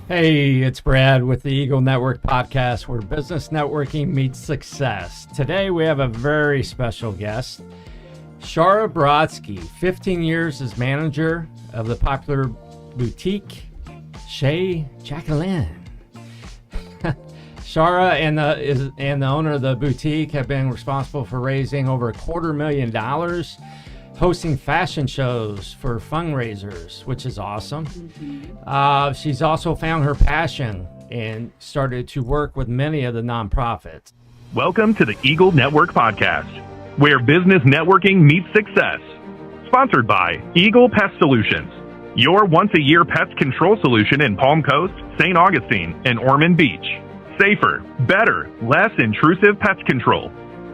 Hey, it's Brad with the Eagle Network podcast where business networking meets success. Today we have a very special guest, Shara Brodsky, 15 years as manager of the popular boutique Jacqueline. Shara and the owner of the boutique have been responsible for raising over $250,000, hosting fashion shows for fundraisers, which is awesome. She's also found her passion and started to work with many of the nonprofits. Welcome to the Eagle Network Podcast, where business networking meets success. Sponsored by Eagle Pest Solutions, your once-a-year pest control solution in Palm Coast, St. Augustine, and Ormond Beach. Safer, better, less intrusive pest control.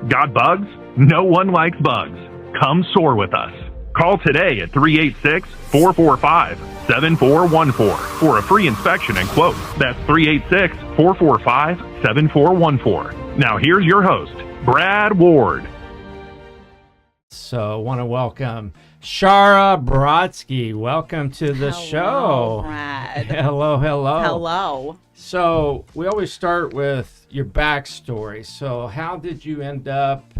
Got bugs? No one likes bugs. Come soar with us. Call today at 386-445-7414 for a free inspection and quote. That's 386-445-7414. Now here's your host, Brad Ward. So I want to welcome Shara Brodsky. Welcome to the show. Brad. Hello. Hello. So we always start with your backstory. So how did you end up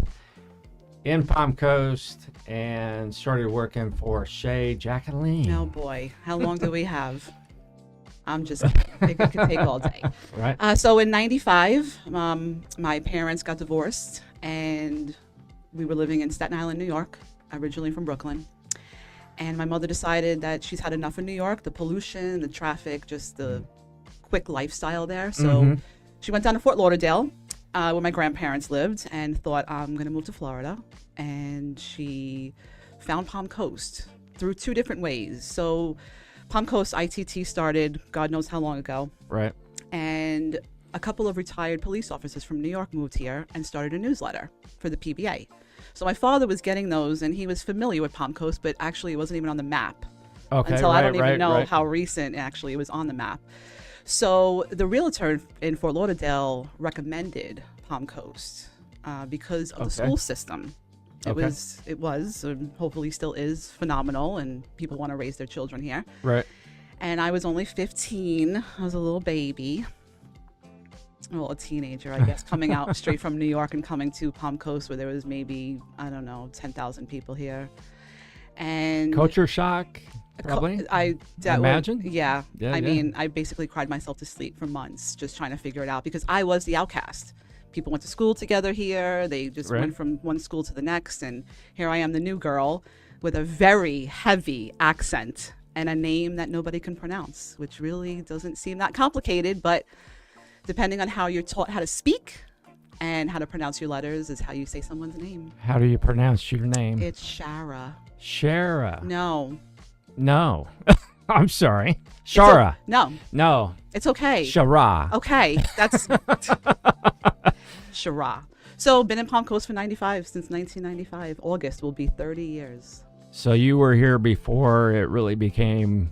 in Palm Coast and started working for Jacqueline? Oh boy, how long do we have? It could take all day. Right. So in '95, my parents got divorced, and we were living in Staten Island, New York, originally from Brooklyn. And my mother decided that she's had enough in New York, the pollution, the traffic, just the quick lifestyle there. So she went down to Fort Lauderdale, where my grandparents lived, and thought, I'm going to move to Florida. And she found Palm Coast through two different ways. So Palm Coast ITT started God knows how long ago. Right. And a couple of retired police officers from New York moved here and started a newsletter for the PBA. So my father was getting those, and he was familiar with Palm Coast, but actually it wasn't even on the map. Okay. I don't even know how recent actually it was on the map. So the realtor in Fort Lauderdale recommended Palm Coast because of the school system. It was, and hopefully still is, phenomenal, and people want to raise their children here. Right. And I was only 15. I was a little baby. Well, a teenager, I guess, coming out straight from New York and coming to Palm Coast, where there was maybe, 10,000 people here. And Culture shock, probably. I imagine. Yeah. I mean, I basically cried myself to sleep for months just trying to figure it out because I was the outcast. People went to school together here. They just went from one school to the next. And here I am, the new girl, with a very heavy accent and a name that nobody can pronounce, which really doesn't seem that complicated. But depending on how you're taught how to speak and how to pronounce your letters is how you say someone's name. How do you pronounce your name? It's Shara. Shara. No. I'm sorry. Shara. No. It's okay. Shara. Okay. That's Shara. So been in Palm Coast since 1995. August will be 30 years. So you were here before it really became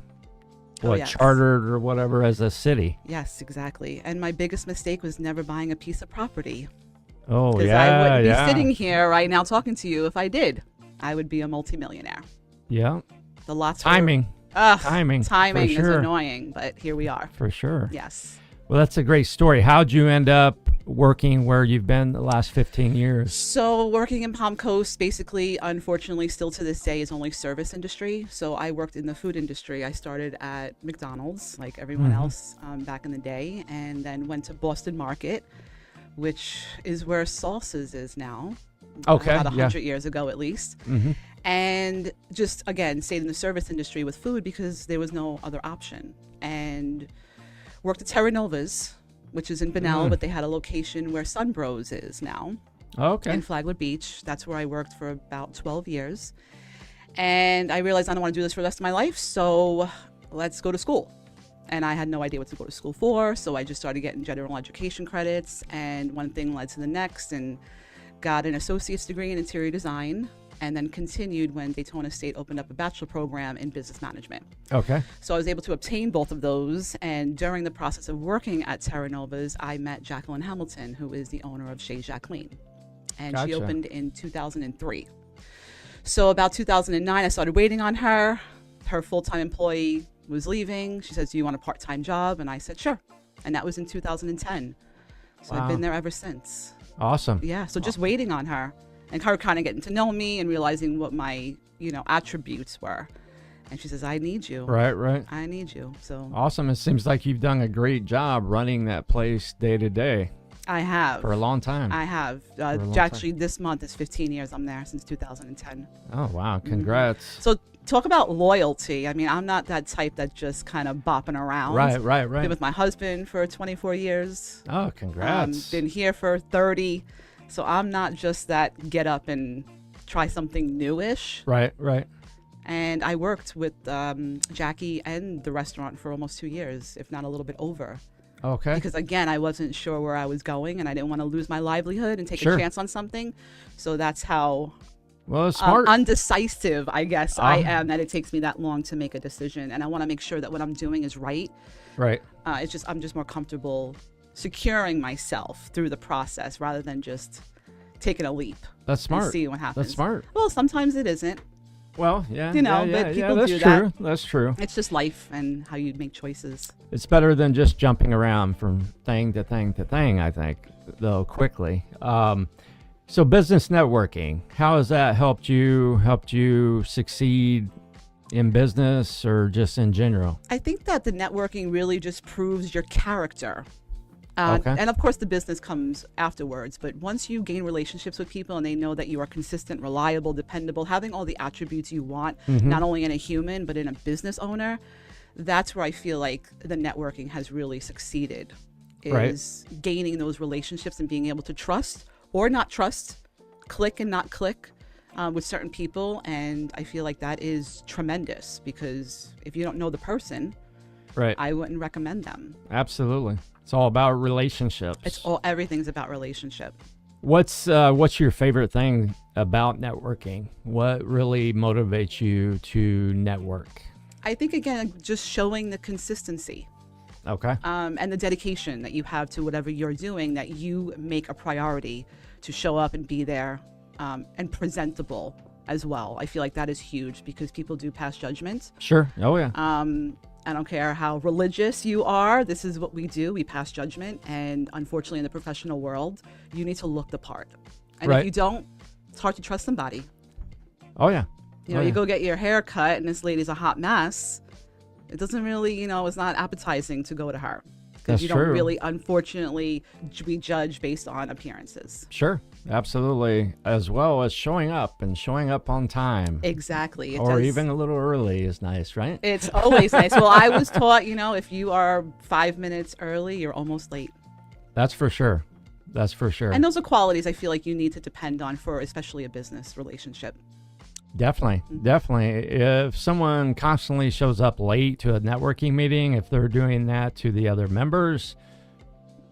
chartered or whatever as a city. Yes, exactly. And my biggest mistake was never buying a piece of property. Oh, yeah. Because I wouldn't be sitting here right now talking to you if I did. I would be a multimillionaire. Yeah. The lots Timing. Timing is annoying, but here we are. For sure. Yes. Well, that's a great story. How'd you end up working where you've been the last 15 years? So working in Palm Coast, basically, unfortunately, still to this day is only service industry. So I worked in the food industry. I started at McDonald's, like everyone else back in the day, and then went to Boston Market, which is where Salsa's is now. Okay. About 100 years ago, at least. And just, again, stayed in the service industry with food because there was no other option. And worked at Terra Nova's, which is in Bunnell, but they had a location where Sunbros is now. Okay. In Flagler Beach. That's where I worked for about 12 years. And I realized I don't want to do this for the rest of my life, so let's go to school. And I had no idea what to go to school for, so I just started getting general education credits, and one thing led to the next, and got an associate's degree in interior design, and then continued when Daytona State opened up a bachelor program in business management. Okay. So I was able to obtain both of those, and during the process of working at Terra Nova's, I met Jacqueline Hamilton, who is the owner of Jacqueline, and she opened in 2003. So about 2009, I started waiting on her. Her full-time employee was leaving. She said, do you want a part-time job? And I said, sure. And that was in 2010. So I've been there ever since. Awesome. Yeah. So just waiting on her and her kind of getting to know me and realizing what my, attributes were. And she says, I need you. Right. I need you. So Awesome. It seems like you've done a great job running that place day to day I have. for a long time. I have. Actually, this month is 15 years. I'm there since 2010. Oh, wow. Congrats. So talk about loyalty. I mean, I'm not that type that just kind of bopping around. Right. Been with my husband for 24 years. Oh, congrats. Been here for 30. So I'm not just that get up and try something newish. Right. And I worked with Jackie and the restaurant for almost 2 years, if not a little bit over. Okay. Because again, I wasn't sure where I was going and I didn't want to lose my livelihood and take Sure. a chance on something. So that's how Well, it's smart. undecisive, I guess, I am, that it takes me that long to make a decision. And I want to make sure that what I'm doing is right. Right. I'm just more comfortable securing myself through the process rather than just taking a leap. That's smart. And see what happens. That's smart. Well, sometimes it isn't. Well, yeah. You know, yeah, but yeah, people that's do true. that. That's true. It's just life and how you make choices. It's better than just jumping around from thing to thing to thing, I think, though, quickly. So business networking, how has that helped you succeed in business or just in general? I think that the networking really just proves your character. Okay. And of course, the business comes afterwards. But once you gain relationships with people and they know that you are consistent, reliable, dependable, having all the attributes you want, not only in a human, but in a business owner, that's where I feel like the networking has really succeeded, is gaining those relationships and being able to trust or not trust, click and not click with certain people. And I feel like that is tremendous because if you don't know the person, Right. I wouldn't recommend them. Absolutely. It's all about relationships. Everything's about relationship. What's your favorite thing about networking? What really motivates you to network? I think, again, just showing the consistency Okay. and the dedication that you have to whatever you're doing, that you make a priority to show up and be there and presentable as well. I feel like that is huge because people do pass judgment. Sure. Oh, yeah. I don't care how religious you are. This is what we do. We pass judgment. And unfortunately, in the professional world, you need to look the part. And if you don't, it's hard to trust somebody. Oh, yeah. You go get your hair cut and this lady's a hot mess. It doesn't really, it's not appetizing to go to her. Because you don't true. really, unfortunately, be judged based on appearances. Sure. Absolutely. As well as showing up on time. Exactly. Or even a little early is nice, right? It's always nice. Well, I was taught, if you are 5 minutes early, you're almost late. That's for sure. And those are qualities I feel like you need to depend on for especially a business relationship. Definitely. If someone constantly shows up late to a networking meeting, if they're doing that to the other members,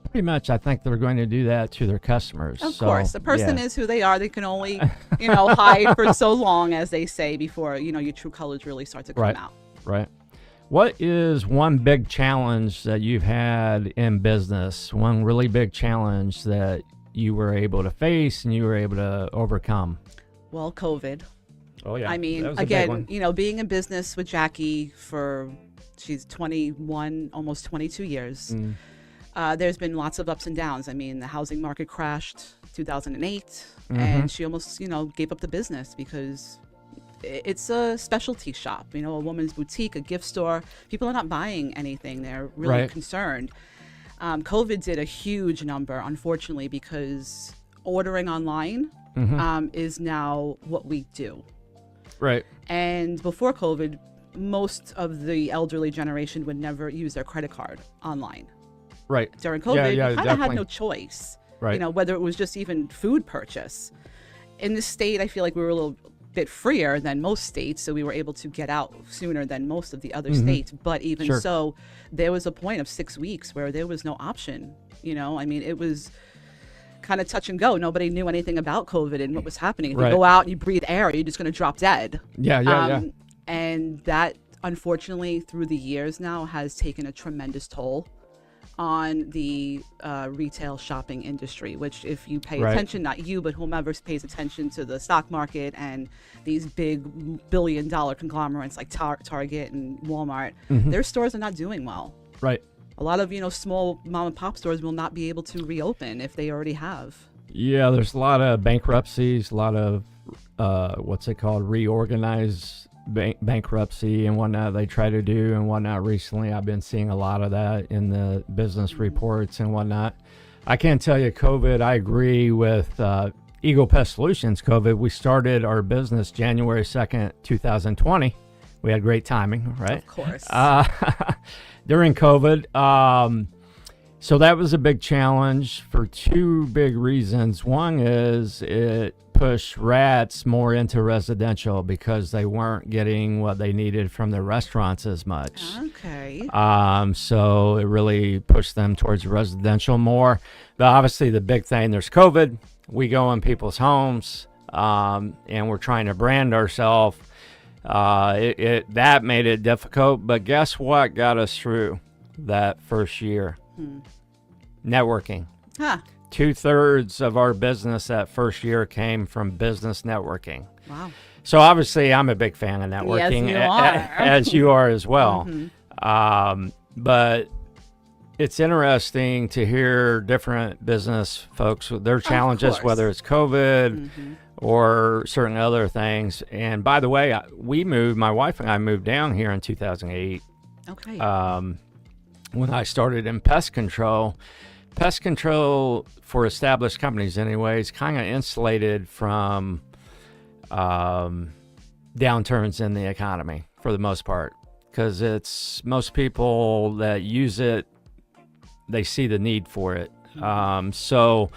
pretty much I think they're going to do that to their customers. Of course. The person is who they are. They can only, hide for so long, as they say, before, your true colors really start to come out. Right. What is one big challenge that you've had in business? One really big challenge that you were able to face and you were able to overcome? Well, COVID. Oh, yeah. I mean, That was a big one. again, being in business with Jackie she's 21, almost 22 years. There's been lots of ups and downs. I mean, the housing market crashed 2008, and she almost, gave up the business because it's a specialty shop, a woman's boutique, a gift store. People are not buying anything. They're really concerned. COVID did a huge number, unfortunately, because ordering online is now what we do. Right. And before COVID, most of the elderly generation would never use their credit card online. Right. During COVID, you kind of had no definitely. choice. Right. Whether it was just even food purchase. In this state, I feel like we were a little bit freer than most states, so we were able to get out sooner than most of the other states. But even so, there was a point of 6 weeks where there was no option. I mean, it was kind of touch and go. Nobody knew anything about COVID and what was happening. If you go out and you breathe air, you're just going to drop dead. Yeah. And that, unfortunately, through the years now has taken a tremendous toll on the retail shopping industry, which if you pay Right. attention, not you, but whomever pays attention to the stock market and these big billion-dollar conglomerates like Target and Walmart, their stores are not doing well. Right. A lot of, small mom and pop stores will not be able to reopen if they already have. Yeah, there's a lot of bankruptcies, a lot of what's it called, reorganized bankruptcy and whatnot they try to do and whatnot. Recently, I've been seeing a lot of that in the business reports and whatnot. I can't tell you COVID. I agree with Eagle Pest Solutions. COVID, we started our business January 2nd, 2020. We had great timing, right? Of course. During COVID. So that was a big challenge for two big reasons. One is it pushed rats more into residential because they weren't getting what they needed from the restaurants as much. Okay. So it really pushed them towards residential more. But obviously the big thing, there's COVID. We go in people's homes and we're trying to brand ourselves. That made it difficult. But guess what got us through that first year? Networking. Huh. 2/3 of our business that first year came from business networking. Wow. So obviously I'm a big fan of networking, Yes, you are. as you are as well. But it's interesting to hear different business folks with their challenges, course. whether it's COVID or certain other things. And by the way, my wife and I moved down here in 2008. Okay. When I started in pest control for established companies anyways, kind of insulated from downturns in the economy for the most part, because it's most people that use it, they see the need for it. So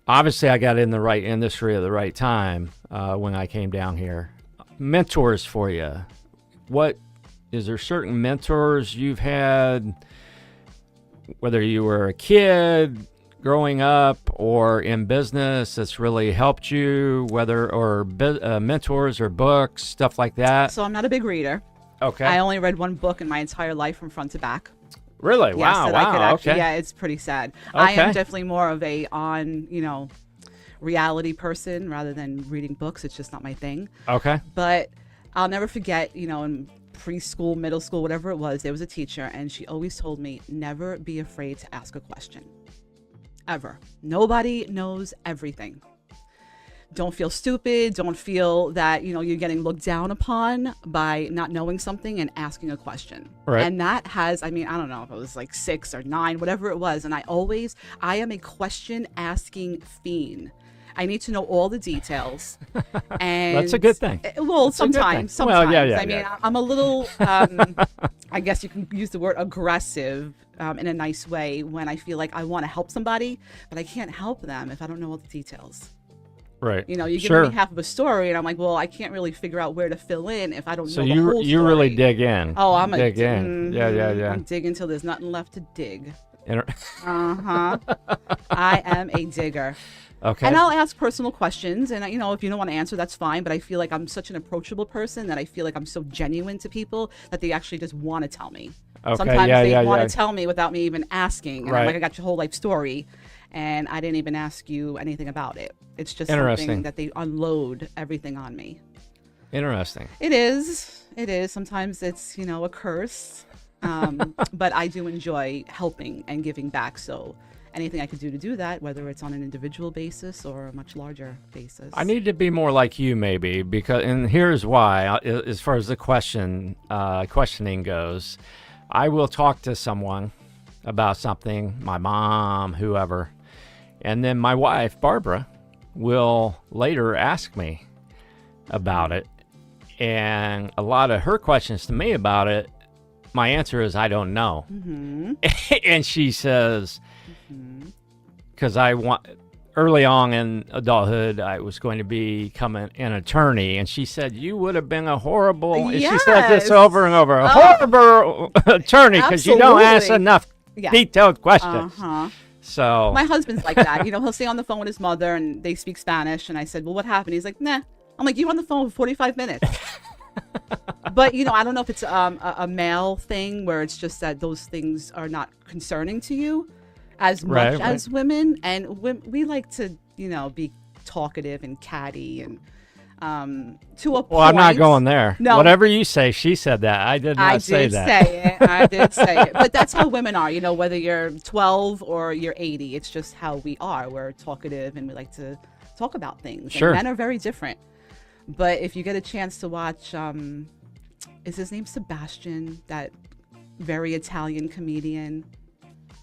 obviously I got in the right industry at the right time when I came down here. Mentors for you. Is there certain mentors you've had, whether you were a kid growing up or in business, that's really helped you, mentors or books, stuff like that? So I'm not a big reader. Okay. I only read one book in my entire life from front to back. Really? Yes, Wow. that I could actually, Okay. Yeah, it's pretty sad. I am Okay. definitely more of a reality person rather than reading books. It's just not my thing. Okay. But I'll never forget, in preschool, middle school, whatever it was, there was a teacher and she always told me, never be afraid to ask a question. Ever. Nobody knows everything. Don't feel stupid. Don't feel that, you're getting looked down upon by not knowing something and asking a question. Right. And that has, I don't know if it was like 6 or 9, whatever it was. And I am a question asking fiend. I need to know all the details. And That's a good thing. Well, That's a good thing. sometimes. Well, yeah, I mean, yeah. I'm a little, I guess you can use the word aggressive in a nice way when I feel like I want to help somebody, but I can't help them if I don't know all the details. Right. You give Sure. me half of a story, and I'm like, well, I can't really figure out where to fill in if I don't So know the whole story. you really dig in. Oh, I'm dig in. Yeah. I'm digging until there's nothing left to dig. Inter- I am a digger. Okay. And I'll ask personal questions, and if you don't want to answer, that's fine. But I feel like I'm such an approachable person that I feel like I'm so genuine to people that they actually just want to tell me. Okay, Sometimes yeah, they yeah, want yeah. to tell me without me even asking. And Right. I'm like, I got your whole life story, and I didn't even ask you anything about it. It's just Interesting. something that they unload everything on me. Interesting. It is. Sometimes it's a curse, but I do enjoy helping and giving back. So anything I could do to do that, whether it's on an individual basis or a much larger basis. I need to be more like you, maybe, and here's why. As far as the questioning goes, I will talk to someone about something, my mom, whoever, and then my wife, Barbara, will later ask me about it. And a lot of her questions to me about it, my answer is I don't know. And she says, because early on in adulthood, I was going to become an attorney, and she said, you would have been a horrible, and she said this Yes. over and over, a horrible attorney, because you don't ask Absolutely. enough Yeah. detailed questions. Uh-huh. So, My husband's like that. He'll stay on the phone with his mother, and they speak Spanish. And I said, well, what happened? He's like, nah. I'm like, you were on the phone for 45 minutes. But I don't know if it's a male thing where it's just that those things are not concerning to you as much as women, and we like to be talkative and catty and to a point. Well, I'm not going there. No. Whatever you say, she said that. I did not say that. I did say it. But that's how women are, whether you're 12 or you're 80. It's just how we are. We're talkative and we like to talk about things. Sure. And men are very different. But if you get a chance to watch, is his name Sebastian, that very Italian comedian?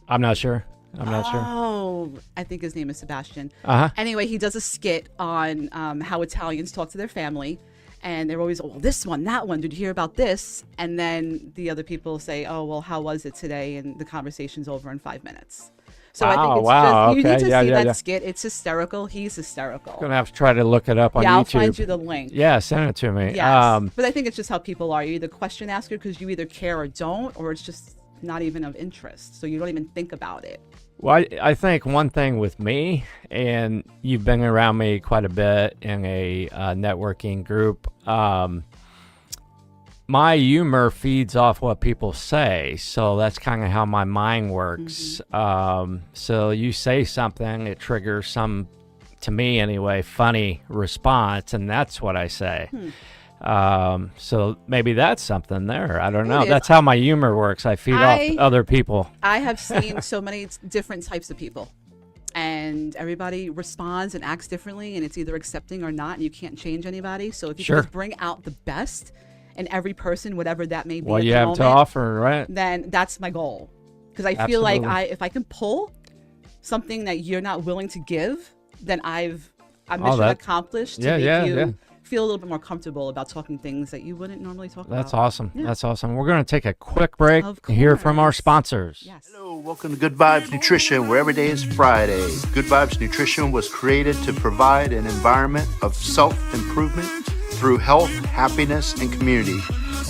I'm not sure. Oh, I think his name is Sebastian. Uh-huh. Anyway, he does a skit on how Italians talk to their family. And they're always, oh, this one, that one, did you hear about this? And then the other people say, oh, well, how was it today? And the conversation's over in 5 minutes. So I think it's just, you need to see that skit. It's hysterical. He's hysterical. I'm going to have to try to look it up on YouTube. Yeah, I'll find you the link. Yeah, send it to me. Yes. But I think it's just how people are. You're either question asker because you either care or don't, or it's just not even of interest. So you don't even think about it. Well, I think one thing with me, and you've been around me quite a bit in a networking group, my humor feeds off what people say. So that's kind of how my mind works. So you say something, it triggers some, to me anyway, funny response, and that's what I say. So maybe that's something there. I don't know. That's how my humor works. I feed off other people. I have seen so many different types of people, and everybody responds and acts differently, and it's either accepting or not, and you can't change anybody. So if you can just bring out the best in every person, whatever that may be, what you have to offer, right? Then that's my goal. Because I feel like if I can pull something that you're not willing to give, then I'm mission accomplished to make you feel a little bit more comfortable about talking things that you wouldn't normally talk about. That's awesome. Yeah. That's awesome. We're going to take a quick break to hear from our sponsors. Yes. Hello, welcome to Good Vibes Nutrition, where every day is Friday. Good Vibes Nutrition was created to provide an environment of self-improvement through health, happiness, and community.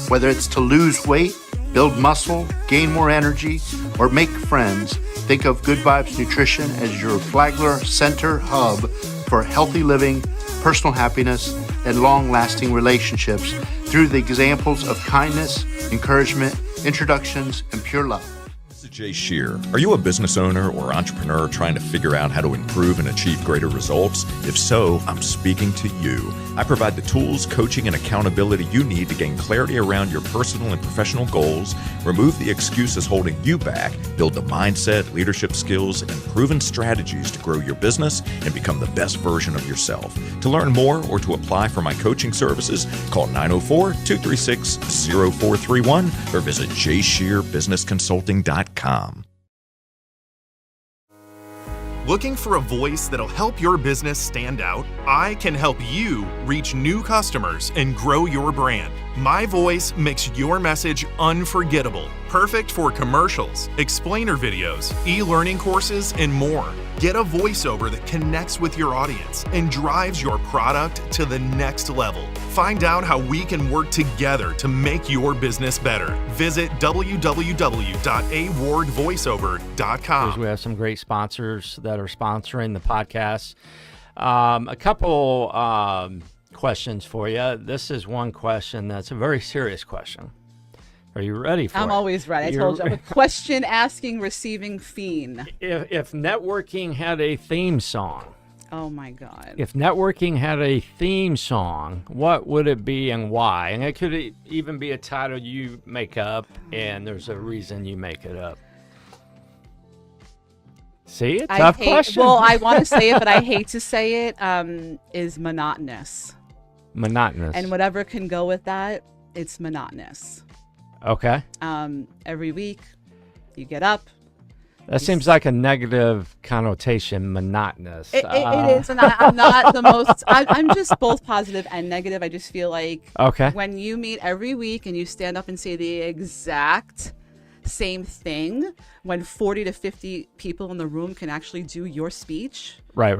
Whether it's to lose weight, build muscle, gain more energy, or make friends, think of Good Vibes Nutrition as your Flagler Center hub for healthy living, personal happiness, and long-lasting relationships through the examples of kindness, encouragement, introductions, and pure love. This is Jay Shear. Are you a business owner or entrepreneur trying to figure out how to improve and achieve greater results? If so, I'm speaking to you. I provide the tools, coaching, and accountability you need to gain clarity around your personal and professional goals, remove the excuses holding you back, build the mindset, leadership skills, and proven strategies to grow your business and become the best version of yourself. To learn more or to apply for my coaching services, call 904-236-0431 or visit JShearBusinessConsulting.com. Looking for a voice that'll help your business stand out? I can help you reach new customers and grow your brand. My voice makes your message unforgettable, perfect for commercials, explainer videos, e-learning courses, and more. Get a voiceover that connects with your audience and drives your product to the next level. Find out how we can work together to make your business better. Visit www.awardvoiceover.com. We have some great sponsors that are sponsoring the podcast. A couple questions for you. This is one question that's a very serious question. Are you ready for it? I'm always ready. I told you, I'm a question asking, receiving fiend. If networking had a theme song, oh my God. If networking had a theme song, what would it be and why? And it could even be a title you make up, and there's a reason you make it up. See, a tough question. Well, I want to say it, but I hate to say it. Is monotonous. Monotonous. And whatever can go with that, it's monotonous. Okay. Every week, you get up. That seems like a negative connotation, monotonous. It is, and I'm not the most. I'm just both positive and negative. I just feel like when you meet every week and you stand up and say the exact same thing, when 40 to 50 people in the room can actually do your speech. Right.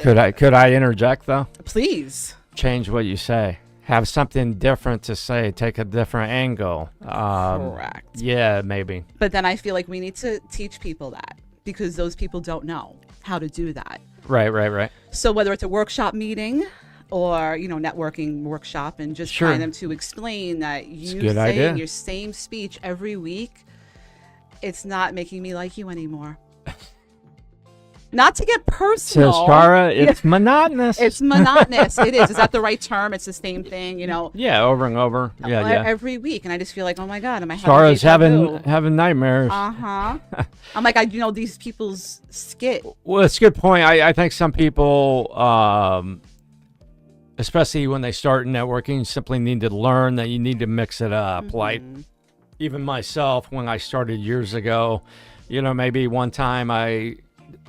Could I interject though? Please. Change what you say. Have something different to say. Take a different angle. Correct. Yeah, maybe. But then I feel like we need to teach people that, because those people don't know how to do that. Right. So whether it's a workshop meeting, or networking workshop, and just Sure. kind of to explain that you good saying idea. your same speech every week, it's not making me like you anymore. Not to get personal. Says Shara, it's monotonous. It's monotonous. It is. Is that the right term? It's the same thing, Yeah, over and over. Yeah. every week, and I just feel like, oh my God, am I Shara's having having nightmares. I'm like, these people's skit. Well, it's a good point. I think some people, especially when they start networking, simply need to learn that you need to mix it up. Like even myself, when I started years ago, maybe one time I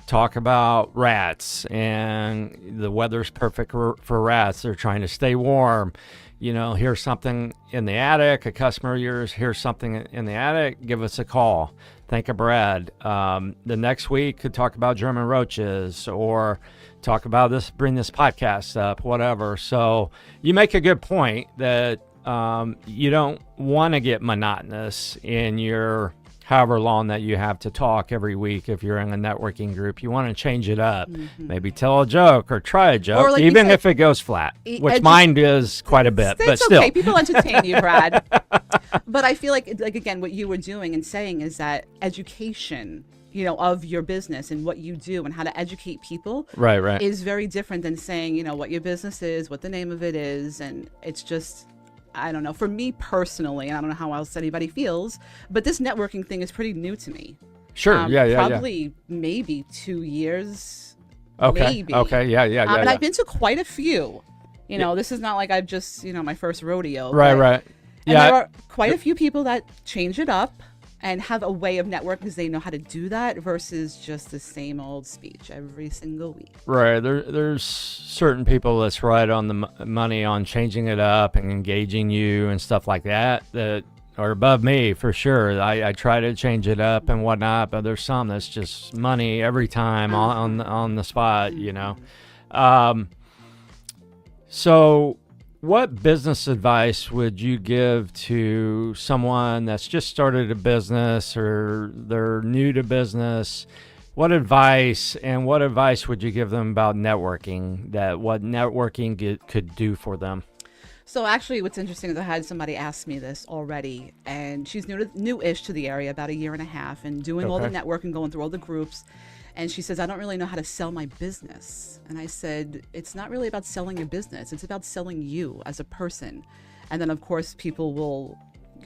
talk about rats and the weather's perfect for rats. They're trying to stay warm. Here's something in the attic. A customer of yours, here's something in the attic. Give us a call. Think of Brad. The next week could talk about German roaches or talk about this, bring this podcast up, whatever. So you make a good point that you don't want to get monotonous in your however long that you have to talk every week. If you're in a networking group, you want to change it up. Maybe tell a joke or try a joke, like even said, if it goes flat, which mine does quite a bit, but it's still. okay. People entertain you, Brad. But I feel like again, what you were doing and saying is that education, of your business and what you do and how to educate people, right, is very different than saying, what your business is, what the name of it is, and it's just, I don't know. For me personally, and I don't know how else anybody feels, but this networking thing is pretty new to me. Sure, yeah. Probably maybe 2 years. Okay, maybe. okay, yeah. And I've been to quite a few. This is not like I've just, my first rodeo. Right. And there are quite a few people that change it up and have a way of networking because they know how to do that versus just the same old speech every single week. Right. There's certain people that's right on the money on changing it up and engaging you and stuff like that are above me for sure. I try to change it up and whatnot, but there's some that's just money every time on the spot, So what business advice would you give to someone that's just started a business or they're new to business? What advice would you give them about networking, what networking could do for them? So actually what's interesting is I had somebody ask me this already, and she's new-ish to the area, about a year and a half, and doing all the networking, going through all the groups. And she says, I don't really know how to sell my business. And I said, it's not really about selling your business. It's about selling you as a person. And then, of course, people will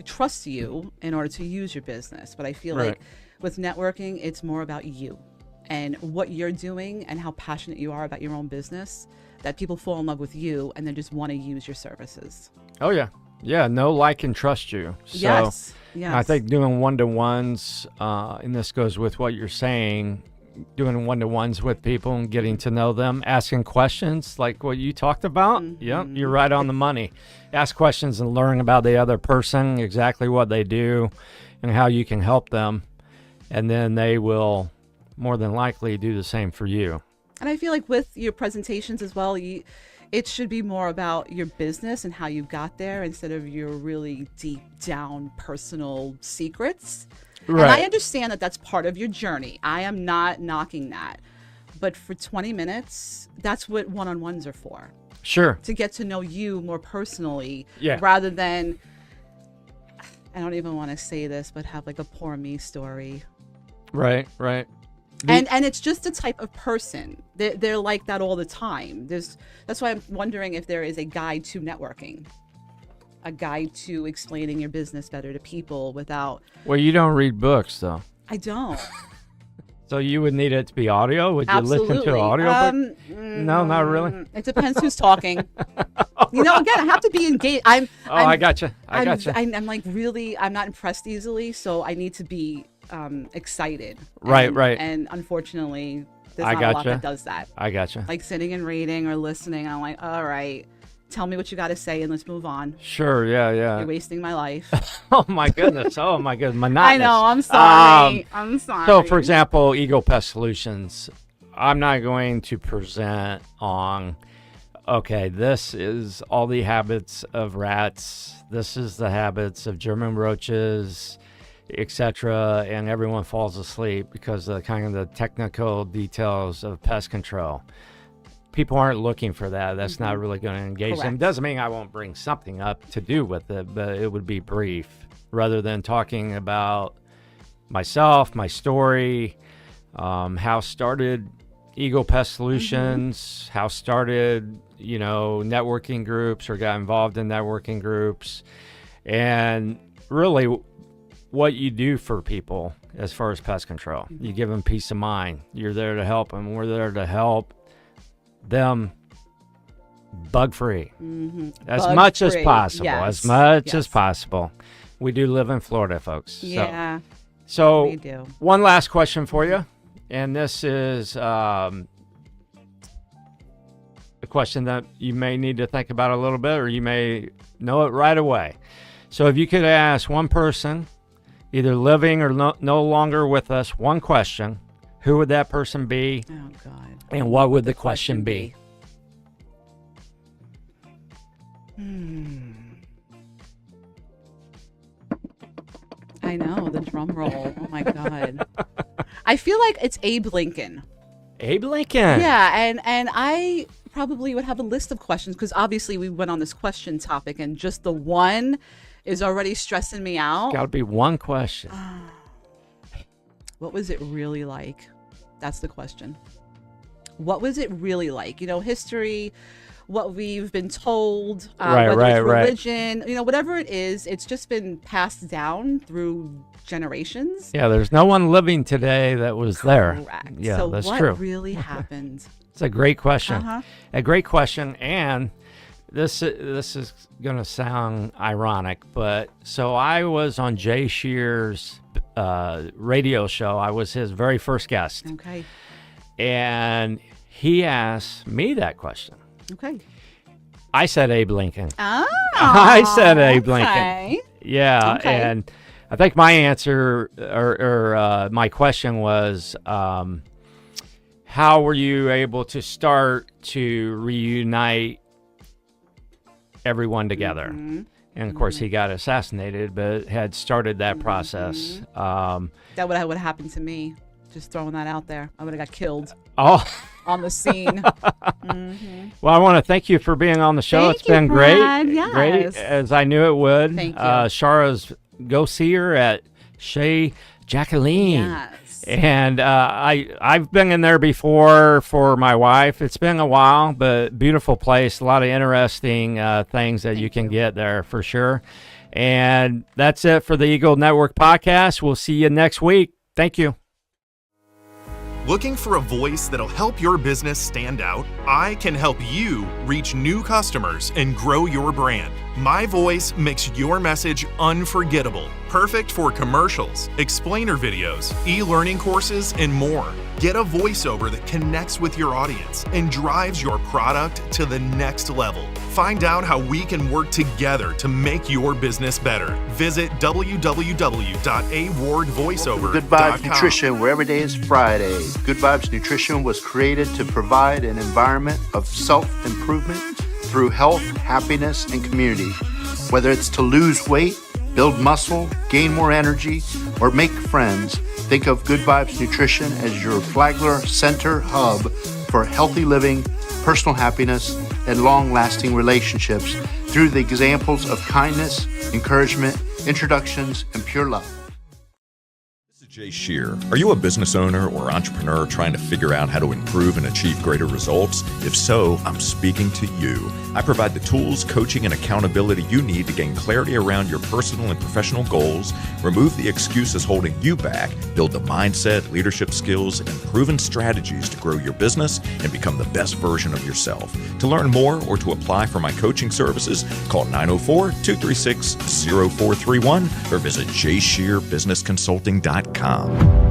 trust you in order to use your business. But I feel like with networking, it's more about you and what you're doing and how passionate you are about your own business, that people fall in love with you and then just want to use your services. Oh, yeah. Yeah, know, like, and trust you. So Yes. I think doing one-to-ones, and this goes with what you're saying, doing one-to-ones with people and getting to know them, asking questions like what you talked about. Yep, you're right on the money. Ask questions and learn about the other person, exactly what they do and how you can help them. And then they will more than likely do the same for you. And I feel like with your presentations as well, it should be more about your business and how you got there instead of your really deep down personal secrets. Right. And I understand that that's part of your journey. I am not knocking that. But for 20 minutes, that's what one-on-ones are for. Sure. To get to know you more personally, yeah, rather than, I don't even want to say this, but have like a poor me story. Right. And it's just a type of person. They're like that all the time. That's why I'm wondering if there is a guide to networking. A guide to explaining your business better to people without... Well, you don't read books, though. I don't. So you would need it to be audio? Would you Absolutely. listen to an audio book? No, not really. It depends who's talking. Again, I have to be engaged. I gotcha. I'm like really, I'm not impressed easily, so I need to be excited. Right. And unfortunately, there's not a lot that does that. I gotcha. Like sitting and reading or listening, I'm like, all right, tell me what you got to say and let's move on. Sure, yeah. You're wasting my life. Oh my goodness. Monotonous. I know, I'm sorry. I'm sorry. So for example, Eagle Pest Solutions, I'm not going to present on, okay, this is all the habits of rats, this is the habits of German roaches, etc., and everyone falls asleep because of kind of the technical details of pest control. people aren't looking for that. That's not really going to engage them. Correct. Doesn't mean I won't bring something up to do with it, but it would be brief rather than talking about myself, my story, how started Eagle Pest Solutions, how started, networking groups or got involved in networking groups, and really what you do for people as far as pest control. You give them peace of mind. You're there to help them. We're there to help them bug-free as much as possible. Yes. As much Yes. as possible. We do live in Florida, folks. Yeah. So We do. one last question for you, and this is a question that you may need to think about a little bit, or you may know it right away. So if you could ask one person, either living or no longer with us, one question, who would that person be? Oh, God. And what would the question be? I know, the drum roll. Oh, my God. I feel like it's Abe Lincoln. Abe Lincoln. Yeah, and I probably would have a list of questions because obviously we went on this question topic and just the one is already stressing me out. Got to be one question. What was it really like? That's the question. What was it really like? History, what we've been told, whether it's religion, whatever it is, it's just been passed down through generations. Yeah, there's no one living today that was there. Correct. Yeah, so that's what true. really happened? It's a great question. Uh-huh. A great question, and this is going to sound ironic, but so I was on Jay Shear's radio show. I was his very first guest. Okay. And he asked me that question. Okay. I said Abe Lincoln. Oh, I said Abe Lincoln. okay. Yeah, Okay. and I think my answer or my question was, how were you able to start to reunite everyone together? Mm-hmm. And of course, he got assassinated, but had started that process. That would have happened to me. Just throwing that out there. I would have got killed Oh, on the scene. well, I want to thank you for being on the show. Thank It's you, been Brad. great, Yes. great as I knew it would. Thank you. Shara's, go see her at Chez Jacqueline. Yes. And I've been in there before for my wife. It's been a while, but beautiful place. A lot of interesting things that you can get there for sure. And that's it for the Eagle Network podcast. We'll see you next week. Thank you. Looking for a voice that'll help your business stand out? I can help you reach new customers and grow your brand. My voice makes your message unforgettable. Perfect for commercials, explainer videos, e-learning courses, and more. Get a voiceover that connects with your audience and drives your product to the next level. Find out how we can work together to make your business better. Visit www.awardvoiceover.com. Good Vibes Nutrition, where every day is Friday. Good Vibes Nutrition was created to provide an environment of self-improvement through health, happiness, and community. Whether it's to lose weight, build muscle, gain more energy, or make friends, think of Good Vibes Nutrition as your Flagler Center hub for healthy living, personal happiness, and long-lasting relationships through the examples of kindness, encouragement, introductions, and pure love. This is Jay Shear. Are you a business owner or entrepreneur trying to figure out how to improve and achieve greater results? If so, I'm speaking to you. I provide the tools, coaching, and accountability you need to gain clarity around your personal and professional goals, remove the excuses holding you back, build the mindset, leadership skills, and proven strategies to grow your business and become the best version of yourself. To learn more or to apply for my coaching services, call 904-236-0431 or visit JayShearBusinessConsulting.com.